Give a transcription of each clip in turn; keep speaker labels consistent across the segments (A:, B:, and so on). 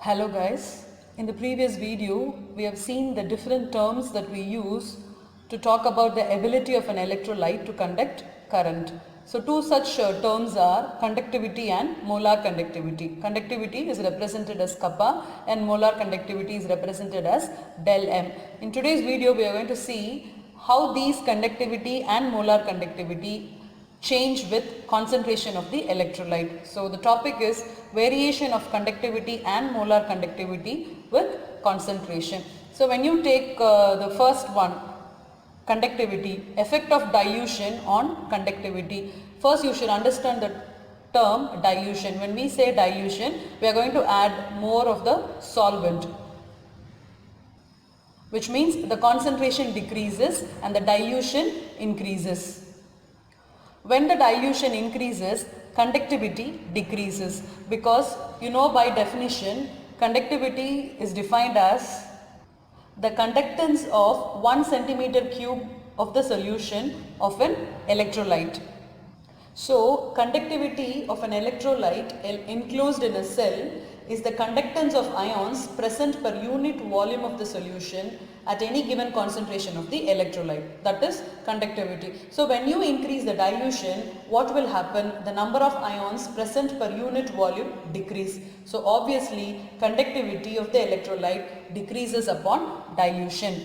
A: Hello guys, in the previous video we have seen the different terms that we use to talk about the ability of an electrolyte to conduct current. So two such terms are conductivity and molar conductivity. Conductivity is represented as kappa and molar conductivity is represented as del M. In today's video we are going to see how these conductivity and molar conductivity change with concentration of the electrolyte. So the topic is variation of conductivity and molar conductivity with concentration. So when you take the first one, conductivity, effect of dilution on conductivity. First you should understand the term dilution. When we say dilution, we are going to add more of the solvent, which means the concentration decreases and the dilution increases. When the dilution increases, conductivity decreases, because you know by definition conductivity is defined as the conductance of 1 centimeter cube of the solution of an electrolyte. So conductivity of an electrolyte enclosed in a cell is the conductance of ions present per unit volume of the solution at any given concentration of the electrolyte, that is conductivity. So when you increase the dilution, what will happen? The number of ions present per unit volume decrease. So obviously conductivity of the electrolyte decreases upon dilution.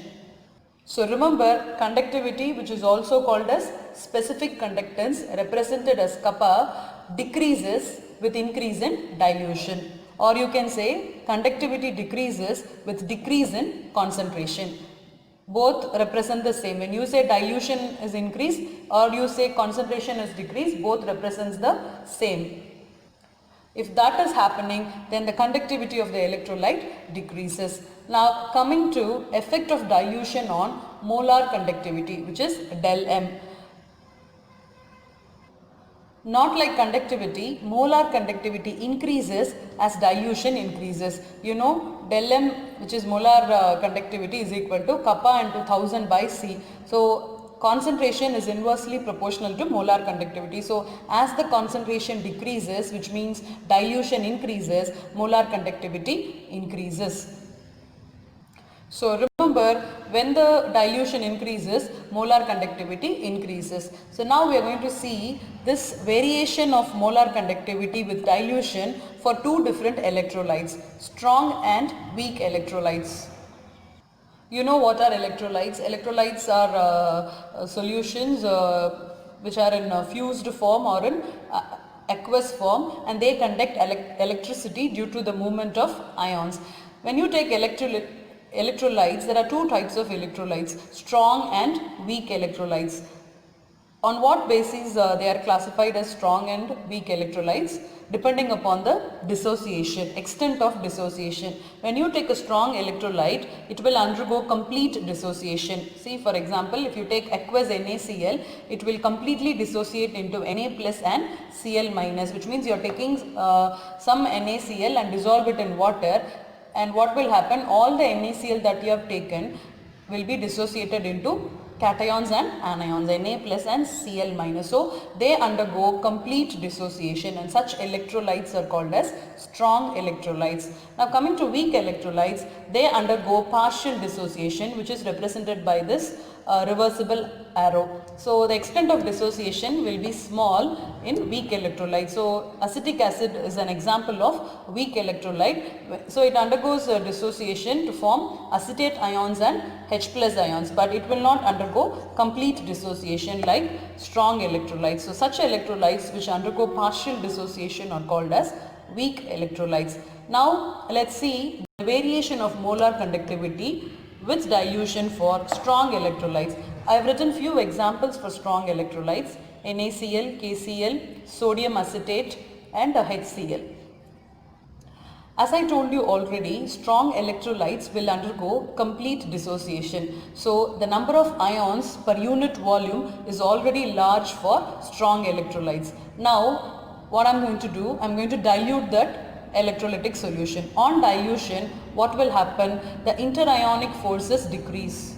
A: So remember, conductivity, which is also called as specific conductance, represented as kappa, decreases with increase in dilution. Or you can say conductivity decreases with decrease in concentration. Both represent the same. When you say dilution is increased or you say concentration is decreased, both represents the same. If that is happening, then the conductivity of the electrolyte decreases. Now coming to effect of dilution on molar conductivity, which is del M. Not like conductivity, molar conductivity increases as dilution increases. You know, del M, which is molar conductivity, is equal to kappa into 1000 by C. So concentration is inversely proportional to molar conductivity. So as the concentration decreases, which means dilution increases, molar conductivity increases. So remember, when the dilution increases, molar conductivity increases. So now we are going to see this variation of molar conductivity with dilution for two different electrolytes, strong and weak electrolytes. You know what are electrolytes? Electrolytes are solutions which are in fused form or in aqueous form, and they conduct electricity due to the movement of ions. When you take electrolytes, there are two types of electrolytes, strong and weak electrolytes. On what basis they are classified as strong and weak electrolytes? Depending upon the dissociation, extent of dissociation. When you take a strong electrolyte, it will undergo complete dissociation. See, for example, if you take aqueous NaCl, it will completely dissociate into Na plus and Cl minus, which means you are taking some NaCl and dissolve it in water, and what will happen? All the NaCl that you have taken will be dissociated into cations and anions, Na plus and Cl minus. So they undergo complete dissociation, and such electrolytes are called as strong electrolytes. Now coming to weak electrolytes, they undergo partial dissociation, which is represented by this reversible arrow. So the extent of dissociation will be small in weak electrolytes. So acetic acid is an example of weak electrolyte. So it undergoes dissociation to form acetate ions and H plus ions, but it will not undergo complete dissociation like strong electrolytes. So such electrolytes which undergo partial dissociation are called as weak electrolytes. Now let's see the variation of molar conductivity with dilution for strong electrolytes. I have written few examples for strong electrolytes: NaCl, KCl, sodium acetate and HCl. As I told you already, strong electrolytes will undergo complete dissociation. So the number of ions per unit volume is already large for strong electrolytes. Now what I am going to do, I am going to dilute that electrolytic solution. On dilution, what will happen? The interionic forces decrease.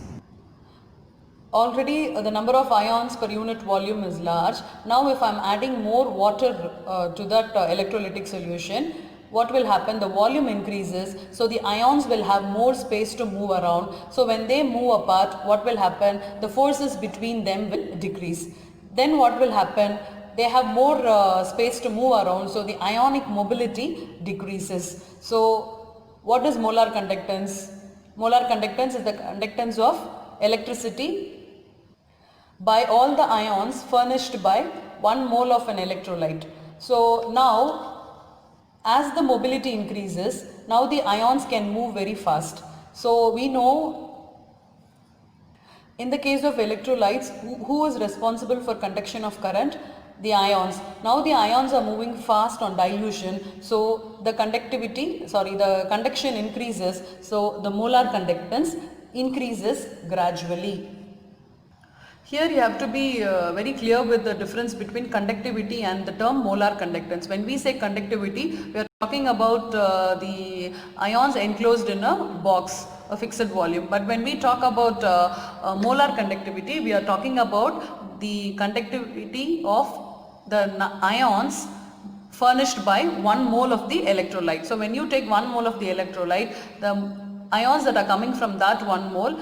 A: Already the number of ions per unit volume is large. Now if I am adding more water to that electrolytic solution, what will happen? The volume increases, so the ions will have more space to move around. So when they move apart, what will happen? The forces between them will decrease. Then what will happen? They have more space to move around, so the ionic mobility decreases. So what is molar conductance? Molar conductance is the conductance of electricity by all the ions furnished by 1 mole of an electrolyte. So now as the mobility increases, now the ions can move very fast. So we know in the case of electrolytes, who is responsible for conduction of current? The ions. Now the ions are moving fast on dilution, so the the conduction increases, so the molar conductance increases gradually. Here you have to be very clear with the difference between conductivity and the term molar conductance. When we say conductivity, we are talking about the ions enclosed in a box, a fixed volume. But when we talk about molar conductivity, we are talking about the conductivity of the ions furnished by 1 mole of the electrolyte. So when you take 1 mole of the electrolyte, the ions that are coming from that 1 mole,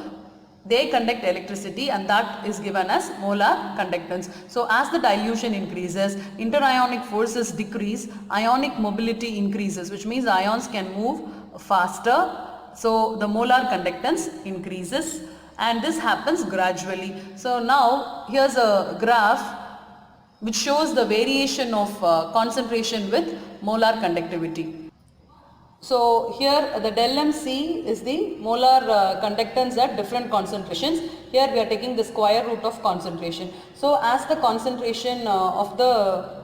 A: they conduct electricity, and that is given as molar conductance. So as the dilution increases, interionic forces decrease, ionic mobility increases, which means ions can move faster. So the molar conductance increases, and this happens gradually. So now here's a graph which shows the variation of concentration with molar conductivity. So here the del MC is the molar conductance at different concentrations. Here we are taking the square root of concentration. So as the concentration of the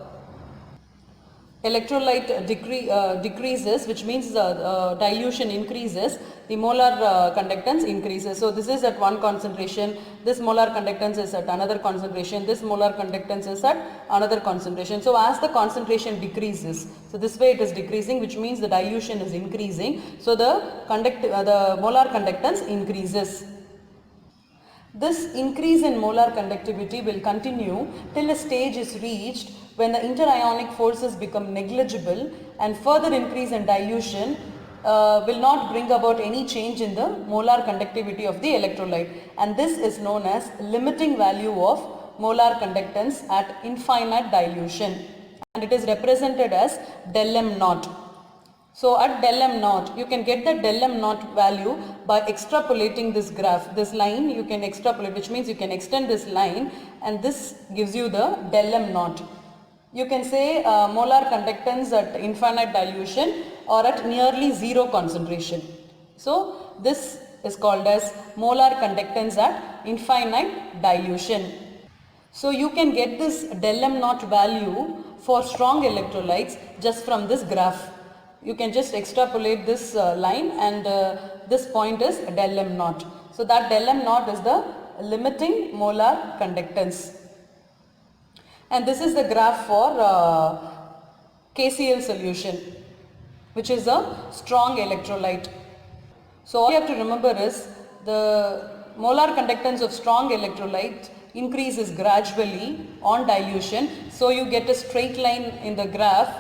A: electrolyte decreases, which means the dilution increases, the molar conductance increases. So this is at one concentration, this molar conductance is at another concentration, this molar conductance is at another concentration. So as the concentration decreases, so this way it is decreasing, which means the dilution is increasing, so the molar conductance increases. This increase in molar conductivity will continue till a stage is reached when the interionic forces become negligible, and further increase in dilution will not bring about any change in the molar conductivity of the electrolyte, and this is known as limiting value of molar conductance at infinite dilution, and it is represented as del M naught. So at del M naught, you can get the del M naught value by extrapolating this graph. This line you can extrapolate, which means you can extend this line, and this gives you the del M naught. You can say molar conductance at infinite dilution or at nearly zero concentration. So this is called as molar conductance at infinite dilution. So you can get this del M naught value for strong electrolytes just from this graph. You can just extrapolate this line, and this point is del M naught. So that del M naught is the limiting molar conductance. And this is the graph for KCl solution, which is a strong electrolyte. So all you have to remember is the molar conductance of strong electrolyte increases gradually on dilution. So you get a straight line in the graph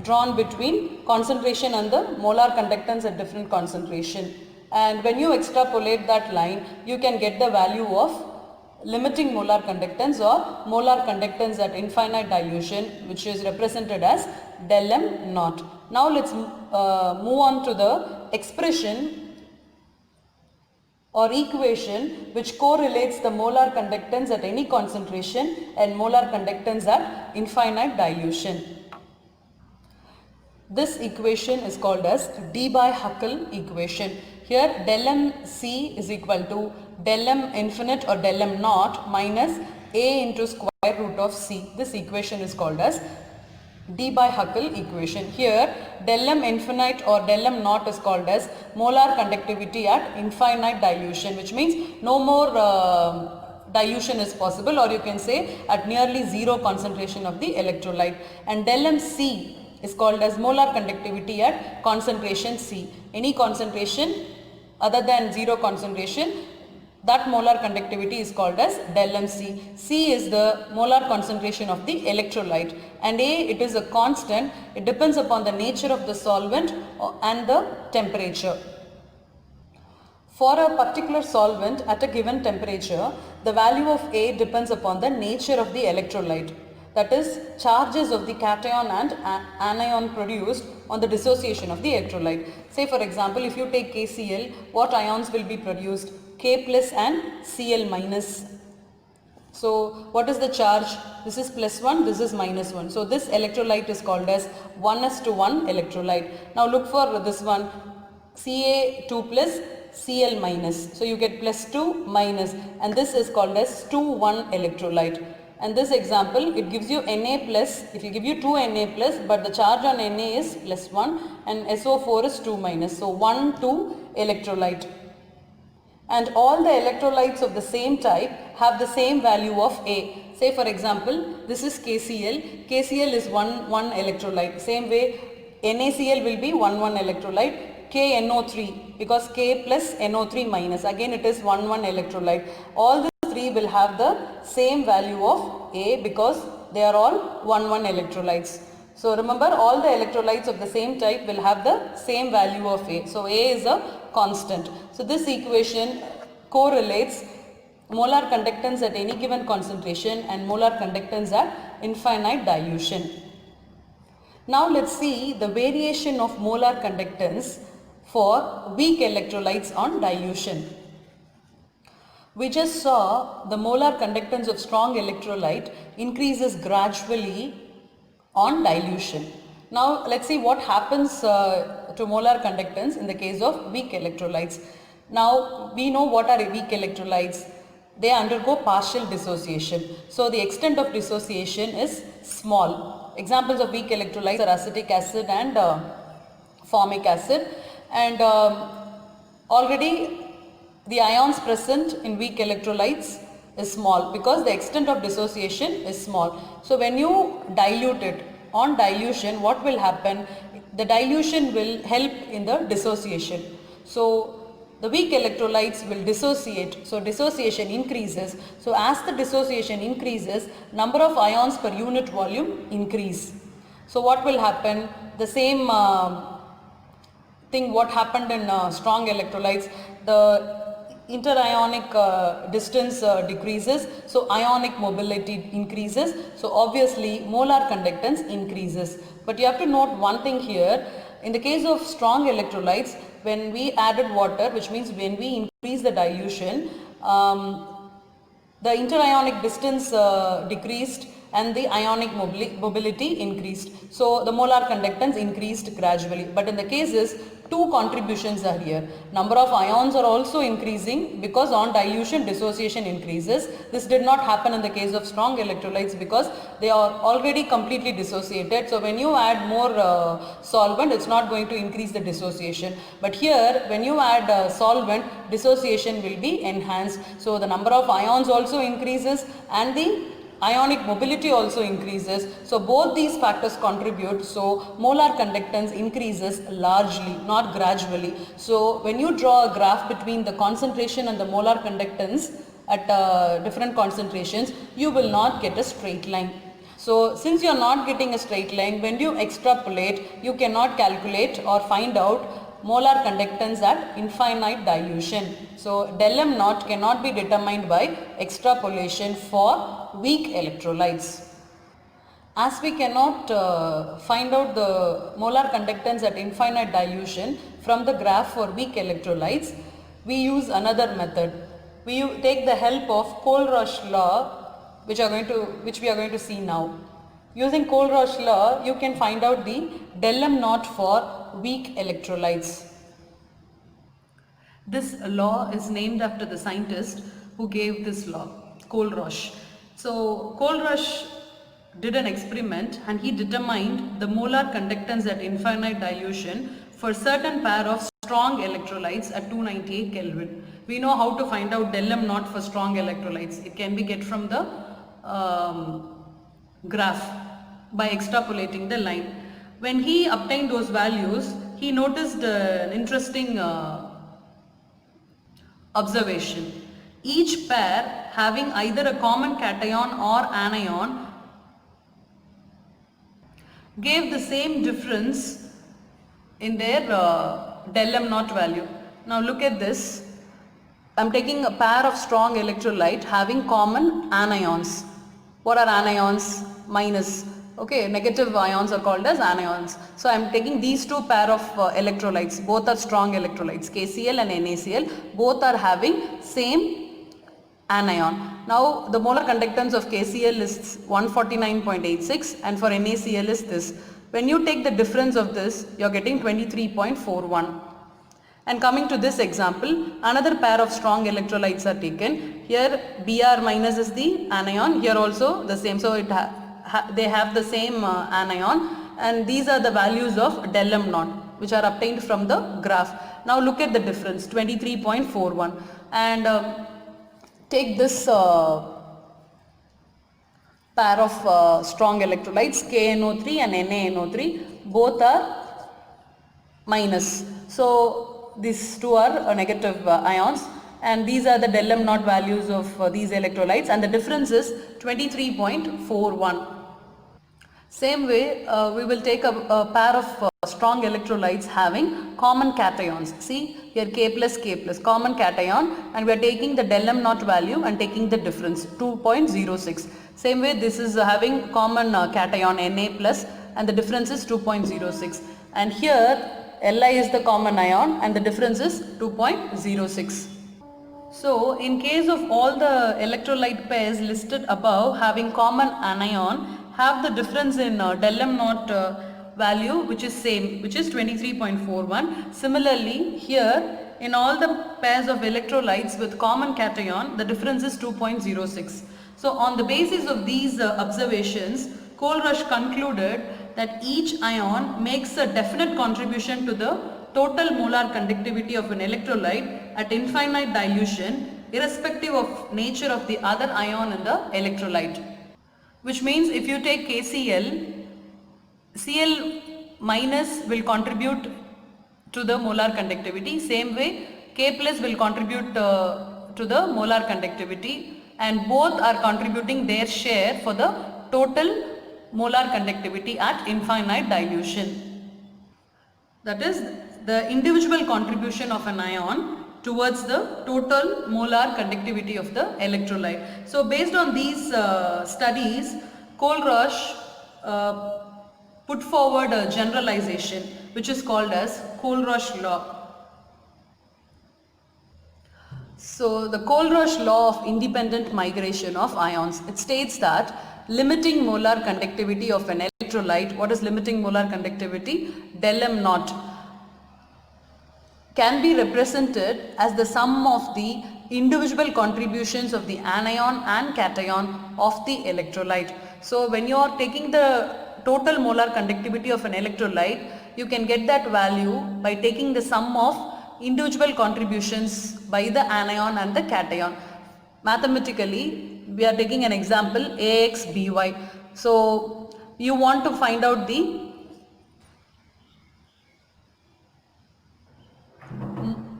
A: drawn between concentration and the molar conductance at different concentration. And when you extrapolate that line, you can get the value of limiting molar conductance or molar conductance at infinite dilution, which is represented as del M naught. Now let's move on to the expression or equation which correlates the molar conductance at any concentration and molar conductance at infinite dilution. This equation is called as Debye-Huckel equation. Here del MC is equal to del M infinite or del M naught minus A into square root of C. This equation is called as Debye-Huckel equation. Here del M infinite or del M naught is called as molar conductivity at infinite dilution, which means no more dilution is possible, or you can say at nearly zero concentration of the electrolyte. And del MC is called as molar conductivity at concentration C. Any concentration other than zero concentration, That molar conductivity is called as del mc. C is the molar concentration of the electrolyte, and A, it is a constant. It depends upon the nature of the solvent and the temperature. For a particular solvent at a given temperature, the value of A depends upon the nature of the electrolyte. That is, charges of the cation and anion produced on the dissociation of the electrolyte. Say for example, if you take KCl, what ions will be produced? K plus and Cl minus. So what is the charge? This is plus 1, this is minus 1. So this electrolyte is called as 1:1 electrolyte. Now look for this one, Ca2 plus Cl minus. So you get plus 2 minus, and this is called as 2:1 electrolyte. And this example, it gives you Na plus, if you give you 2 Na plus, but the charge on Na is plus 1 and SO4 is 2 minus. So 1,2 electrolyte. And all the electrolytes of the same type have the same value of A. Say for example, this is KCl. KCl is 1,1 electrolyte. Same way, NaCl will be 1,1 electrolyte. KNO3, because K plus NO3 minus, again it is 1,1 electrolyte. All the three will have the same value of A because they are all 1,1 electrolytes. So remember, all the electrolytes of the same type will have the same value of A. So A is a constant. So this equation correlates molar conductance at any given concentration and molar conductance at infinite dilution. Now let's see the variation of molar conductance for weak electrolytes on dilution. We just saw the molar conductance of strong electrolyte increases gradually on dilution. Now let's see what happens to molar conductance in the case of weak electrolytes. Now we know what are weak electrolytes. They undergo partial dissociation. So the extent of dissociation is small. Examples of weak electrolytes are acetic acid and formic acid. And already the ions present in weak electrolytes is small because the extent of dissociation is small. So when you dilute it, on dilution, what will happen? The dilution will help in the dissociation. So the weak electrolytes will dissociate. So dissociation increases. So as the dissociation increases, number of ions per unit volume increase. So what will happen? The same thing what happened in strong electrolytes, the interionic distance decreases, so ionic mobility increases, so obviously molar conductance increases. But you have to note one thing here, in the case of strong electrolytes, when we added water, which means when we increase the dilution, the interionic distance decreased and the ionic mobility increased. So the molar conductance increased gradually. But in the cases, two contributions are here. Number of ions are also increasing because on dilution dissociation increases. This did not happen in the case of strong electrolytes because they are already completely dissociated. So when you add more solvent, it's not going to increase the dissociation. But here when you add solvent, dissociation will be enhanced. So the number of ions also increases and the ionic mobility also increases. So both these factors contribute. So molar conductance increases largely, not gradually. So when you draw a graph between the concentration and the molar conductance at different concentrations, you will not get a straight line. So since you are not getting a straight line, when you extrapolate, you cannot calculate or find out molar conductance at infinite dilution. So del M naught cannot be determined by extrapolation for weak electrolytes. As we cannot find out the molar conductance at infinite dilution from the graph for weak electrolytes, we use another method. We take the help of Kohlrausch law, which we are going to see now. Using Kohlrausch law, you can find out the del M naught for weak electrolytes. This law is named after the scientist who gave this law, Kohlrausch. So Kohlrausch did an experiment and he determined the molar conductance at infinite dilution for certain pair of strong electrolytes at 298 Kelvin. We know how to find out del M naught for strong electrolytes. It can be get from the graph by extrapolating the line. When he obtained those values, he noticed an interesting observation. each pair having either a common cation or anion gave the same difference in their del m naught value. Now look at this. I'm taking a pair of strong electrolyte having common anions. What are anions? Minus. Okay, negative ions are called as anions. So I'm taking these two pair of electrolytes. Both are strong electrolytes, KCl and NaCl. Both are having same anion. Now the molar conductance of KCl is 149.86 and for NaCl is this. When you take the difference of this, you are getting 23.41. And coming to this example, another pair of strong electrolytes are taken. Here Br minus is the anion, here also the same. So they have the same anion, and these are the values of del m naught which are obtained from the graph. Now look at the difference, 23.41, and take this pair of strong electrolytes KNO3 and NaNO3, both are minus. So these two are negative ions, and these are the del m naught values of these electrolytes, and the difference is 23.41. Same way we will take a pair of strong electrolytes having common cations. See here K plus common cation, and we are taking the del m naught value and taking the difference 2.06. Same way this is having common cation Na plus, and the difference is 2.06, and here Li is the common ion and the difference is 2.06. So in case of all the electrolyte pairs listed above having common anion, have the difference in del m naught value which is same, which is 23.41. Similarly here in all the pairs of electrolytes with common cation, the difference is 2.06. So on the basis of these observations, Kohlrausch concluded that each ion makes a definite contribution to the total molar conductivity of an electrolyte at infinite dilution, irrespective of nature of the other ion in the electrolyte. Which means if you take KCl, Cl minus will contribute to the molar conductivity. Same way K plus will contribute to the molar conductivity, and both are contributing their share for the total molar conductivity at infinite dilution. That is the individual contribution of an ion towards the total molar conductivity of the electrolyte. So based on these studies, Kohlrausch put forward a generalization which is called as Kohlrausch law. So the Kohlrausch law of independent migration of ions, it states that limiting molar conductivity of an electrolyte, what is limiting molar conductivity? Del m naught, can be represented as the sum of the individual contributions of the anion and cation of the electrolyte. So when you are taking the total molar conductivity of an electrolyte, you can get that value by taking the sum of individual contributions by the anion and the cation. Mathematically, we are taking an example AX BY. So you want to find out the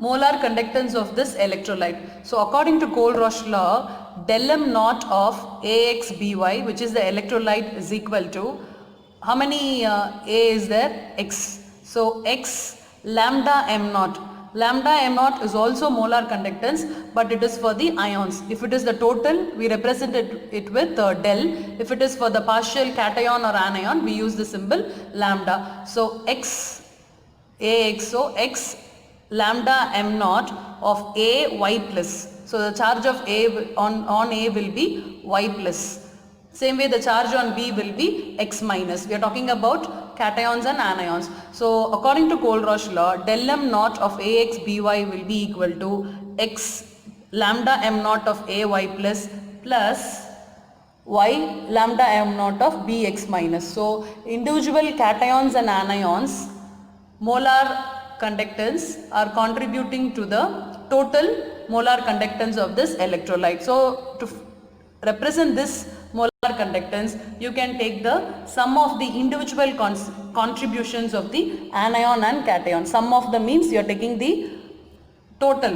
A: molar conductance of this electrolyte. So according to Kohlrausch law, del m naught of AX BY, which is the electrolyte, is equal to, how many A is there? X. So X lambda m naught. Lambda m naught is also molar conductance, but it is for the ions. If it is the total, we represent it with del. If it is for the partial cation or anion, we use the symbol lambda. So X AX, so X lambda m naught of A Y plus. So the charge of A on A will be Y plus. Same way the charge on B will be X minus. We are talking about cations and anions. So according to Kohlrausch law, del m naught of AX BY will be equal to X lambda m naught of AY plus Y lambda m naught of Bx minus. So individual cations and anions molar conductance are contributing to the total molar conductance of this electrolyte. So to represent this molar conductance, you can take the sum of the individual contributions of the anion and cation. Sum of the means you are taking the total.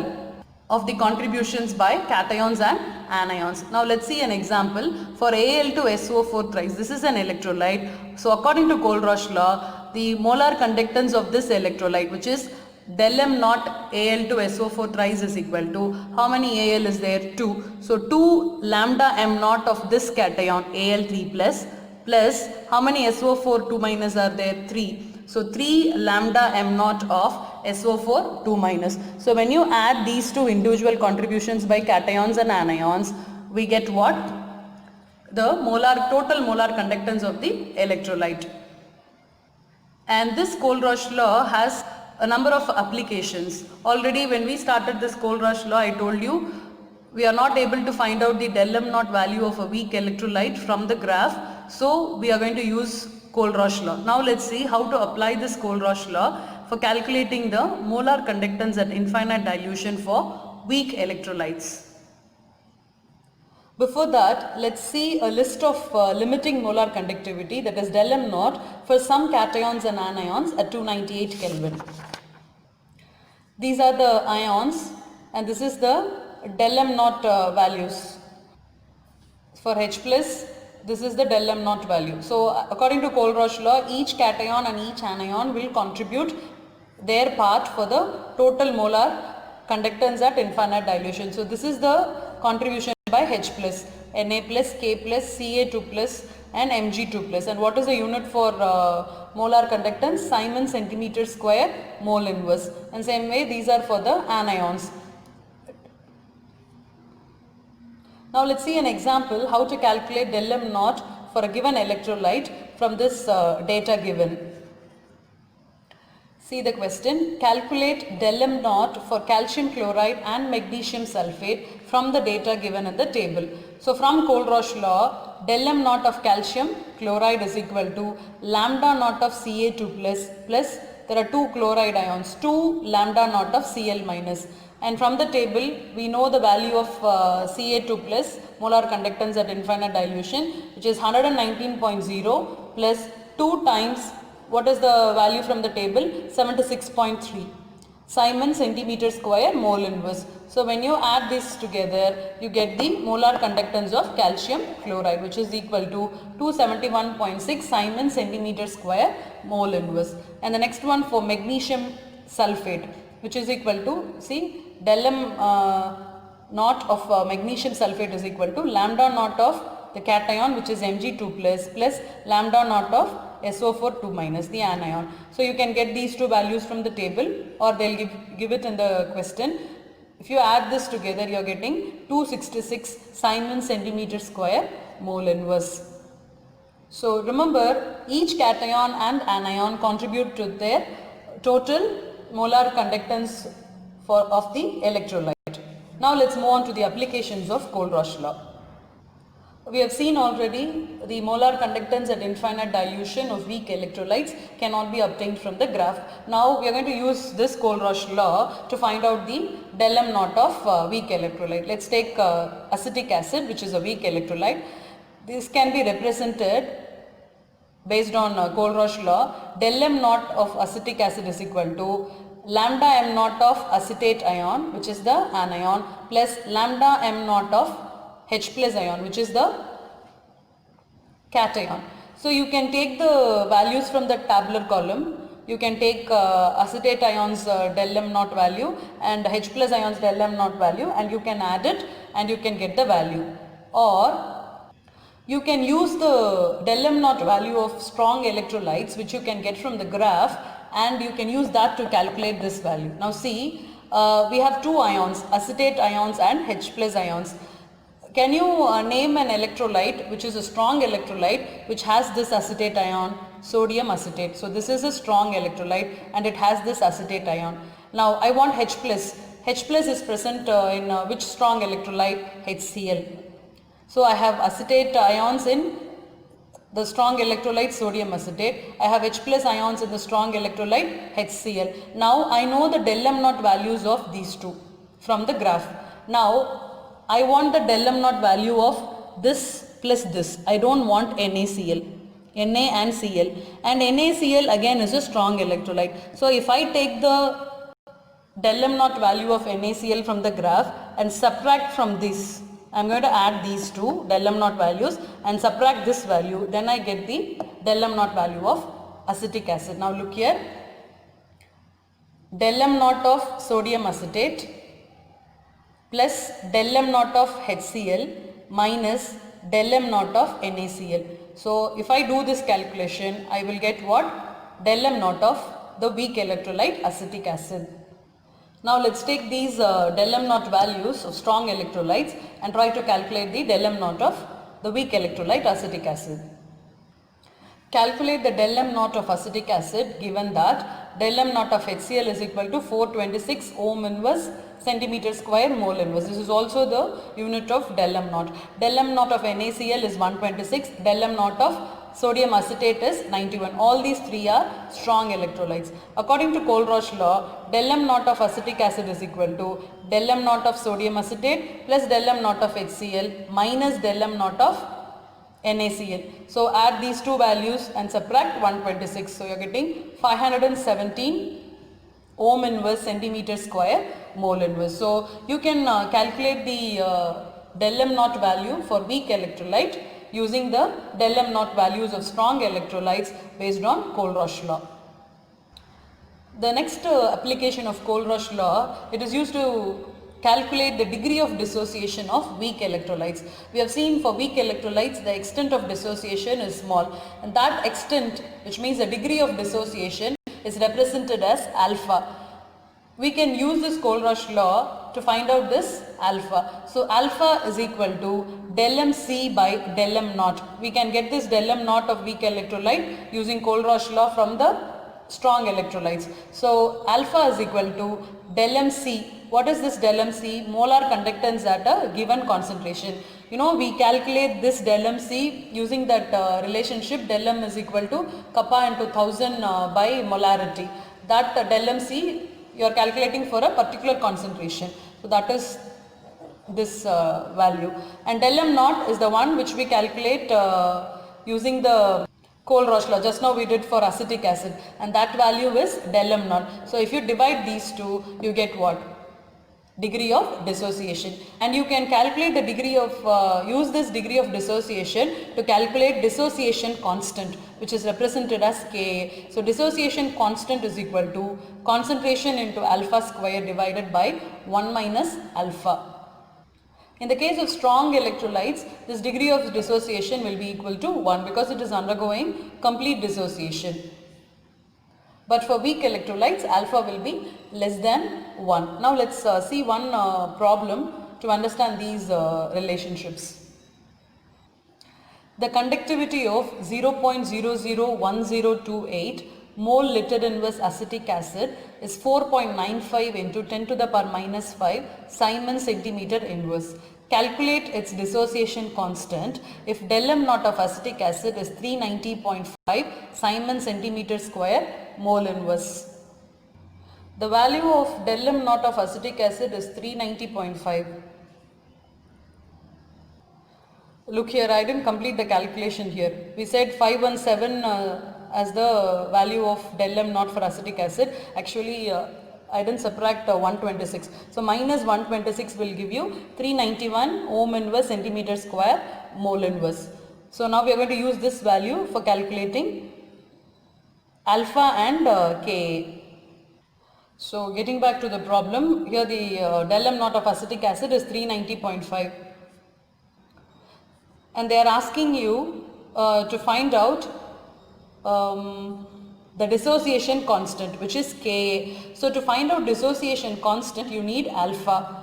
A: of the contributions by cations and anions. Now let's see an example for Al2SO4 thrice. This is an electrolyte. So according to Kohlrausch law, the molar conductance of this electrolyte, which is del m naught Al2SO4 thrice, is equal to, how many Al is there? 2. So 2 lambda m naught of this cation Al3 plus how many SO4 2 minus are there? 3. So 3 lambda m naught of SO4 2 minus. So when you add these two individual contributions by cations and anions, we get what? The total molar conductance of the electrolyte. And this Kohlrausch law has a number of applications. Already when we started this Kohlrausch law, I told you we are not able to find out the del m naught value of a weak electrolyte from the graph. So we are going to use Kohlrausch law. Now let's see how to apply this Kohlrausch law for calculating the molar conductance at infinite dilution for weak electrolytes. Before that, let's see a list of limiting molar conductivity, that is del m naught, for some cations and anions at 298 Kelvin. These are the ions and this is the del m naught values. For H plus, this is the del m naught value. So according to Kohlrausch law, each cation and each anion will contribute their part for the total molar conductance at infinite dilution. So this is the contribution by H plus, Na plus, K plus, Ca2 plus and Mg2 plus. And what is the unit for molar conductance? Siemens centimeter square mole inverse. And same way these are for the anions. Now let's see an example how to calculate del m naught for a given electrolyte from this data given. See the question, calculate del m naught for calcium chloride and magnesium sulfate from the data given in the table. So from Kohlrausch law, del m naught of calcium chloride is equal to lambda naught of Ca2 plus there are 2 chloride ions, 2 lambda naught of Cl minus. And from the table, we know the value of Ca2 plus molar conductance at infinite dilution, which is 119.0 plus 2 times, what is the value from the table? 76.3. Siemens centimeter square mole inverse. So when you add this together, you get the molar conductance of calcium chloride, which is equal to 271.6 Siemens centimeter square mole inverse. And the next one for magnesium sulfate, which is equal to, see, del m naught of magnesium sulfate is equal to lambda naught of the cation, which is Mg2 plus lambda naught of SO4 2 minus, the anion. So you can get these two values from the table or they'll give it in the question. If you add this together, you are getting 266 Siemens centimeter square mole inverse. So remember, each cation and anion contribute to their total molar conductance of the electrolyte. Now let's move on to the applications of Kohlrausch law. We have seen already the molar conductance at infinite dilution of weak electrolytes cannot be obtained from the graph. Now we are going to use this Kohlrausch law to find out the del m naught of weak electrolyte. Let's take acetic acid, which is a weak electrolyte. This can be represented based on Kohlrausch law. Del m naught of acetic acid is equal to lambda m naught of acetate ion, which is the anion, plus lambda m naught of H plus ion, which is the cation. So you can take the values from the tabular column. You can take acetate ion's del m naught value and H plus ion's del m naught value, and you can add it and you can get the value. Or you can use the del m naught value of strong electrolytes, which you can get from the graph, and you can use that to calculate this value. Now see, we have two ions, acetate ions and H plus ions. Can you name an electrolyte which is a strong electrolyte which has this acetate ion? Sodium acetate. So this is a strong electrolyte and it has this acetate ion. Now I want H plus. H plus is present in which strong electrolyte? HCl. So I have acetate ions in the strong electrolyte sodium acetate. I have H plus ions in the strong electrolyte HCl. Now I know the del m naught values of these two from the graph. Now I want the del m naught value of this plus this. I don't want NaCl. Na and Cl. And NaCl again is a strong electrolyte. So if I take the del m naught value of NaCl from the graph and subtract from this. I am going to add these two del m naught values and subtract this value. Then I get the del m naught value of acetic acid. Now look here. Del m naught of sodium acetate plus del m naught of HCl minus del m naught of NaCl. So if I do this calculation, I will get what? Del m naught of the weak electrolyte acetic acid. Now let's take these del m naught values of strong electrolytes and try to calculate the del m naught of the weak electrolyte acetic acid. Calculate the del m naught of acetic acid given that del m naught of HCl is equal to 426 ohm inverse centimeter square mole inverse. This is also the unit of del m naught. Del m naught of NaCl is 126. Del m naught of sodium acetate is 91. All these three are strong electrolytes. According to Kohlrausch law, del m naught of acetic acid is equal to del m naught of sodium acetate plus del m naught of HCl minus del m naught of NaCl. So add these two values and subtract 126. So you are getting 517 ohm inverse centimeter square mole inverse. So you can calculate the del m naught value for weak electrolyte using the del m naught values of strong electrolytes based on Kohlrausch law. The next application of Kohlrausch law, it is used to calculate the degree of dissociation of weak electrolytes. We have seen for weak electrolytes the extent of dissociation is small, and that extent, which means the degree of dissociation, is represented as alpha. We can use this Kohlrausch law to find out this alpha. So alpha is equal to del mc by del m naught. We can get this del m naught of weak electrolyte using Kohlrausch law from the strong electrolytes. So alpha is equal to del mc. What is this del mc? Molar conductance at a given concentration. You know, we calculate this del mc using that relationship del m is equal to kappa into 1000 by molarity. That del mc you are calculating for a particular concentration. So that is this value. And del m naught is the one which we calculate using the Kohlrausch law. Just now we did for acetic acid, and that value is del m naught. So if you divide these two, you get what? Degree of dissociation. And you can calculate the degree of, use this degree of dissociation to calculate dissociation constant, which is represented as Ka. So dissociation constant is equal to concentration into alpha square divided by 1 minus alpha. In the case of strong electrolytes, this degree of dissociation will be equal to 1 because it is undergoing complete dissociation. But for weak electrolytes, alpha will be less than 1. Now let's see one problem to understand these relationships. The conductivity of 0.001028 mole liter inverse acetic acid is 4.95 into 10 to the power minus 5 Simon centimeter inverse. Calculate its dissociation constant if del m naught of acetic acid is 390.5 Simon centimeter square mole inverse. The value of del m naught of acetic acid is 390.5. Look here, I didn't complete the calculation here. We said 517 as the value of del m naught for acetic acid. Actually, I didn't subtract 126. So minus 126 will give you 391 ohm inverse centimeter square mole inverse. So now we are going to use this value for calculating alpha and Ka. So getting back to the problem, here the del m naught of acetic acid is 390.5. And they are asking you to find out the dissociation constant, which is Ka. So to find out dissociation constant, you need alpha.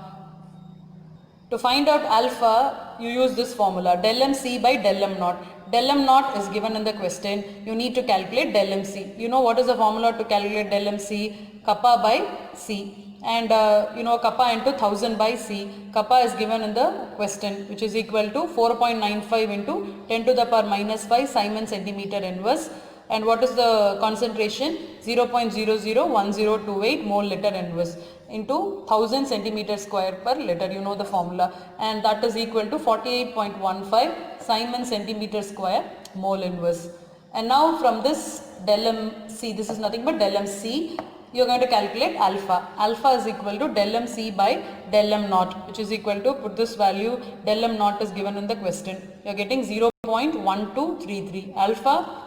A: To find out alpha, you use this formula, del mc by del m naught. Del m naught is given in the question. You need to calculate del mc. You know what is the formula to calculate del mc? Kappa by C. And you know, kappa into 1000 by C. Kappa is given in the question, which is equal to 4.95 into 10 to the power minus 5 Simon centimeter inverse. And what is the concentration? 0.001028 mole liter inverse into 1000 centimeter square per liter. You know the formula, and that is equal to 48.15 Simon centimeter square mole inverse. And now from this del mc, this is nothing but del mc, you are going to calculate alpha. Alpha is equal to del m c by del m naught, which is equal to, put this value, del m naught is given in the question. You are getting 0.1233. Alpha,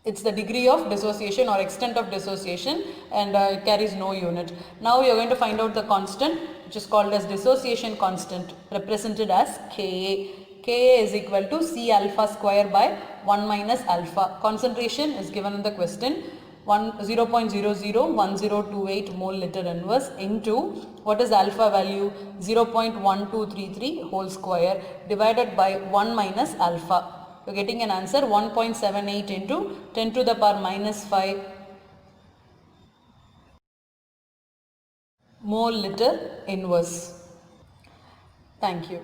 A: it's the degree of dissociation or extent of dissociation, and it carries no unit. Now you are going to find out the constant, which is called as dissociation constant, represented as Ka. Ka is equal to C alpha square by 1 minus alpha. Concentration is given in the question, 0.001028 mole liter inverse into, what is alpha value, 0.1233 whole square divided by 1 minus alpha. You are getting an answer 1.78 into 10 to the power minus 5 mole liter inverse. Thank you.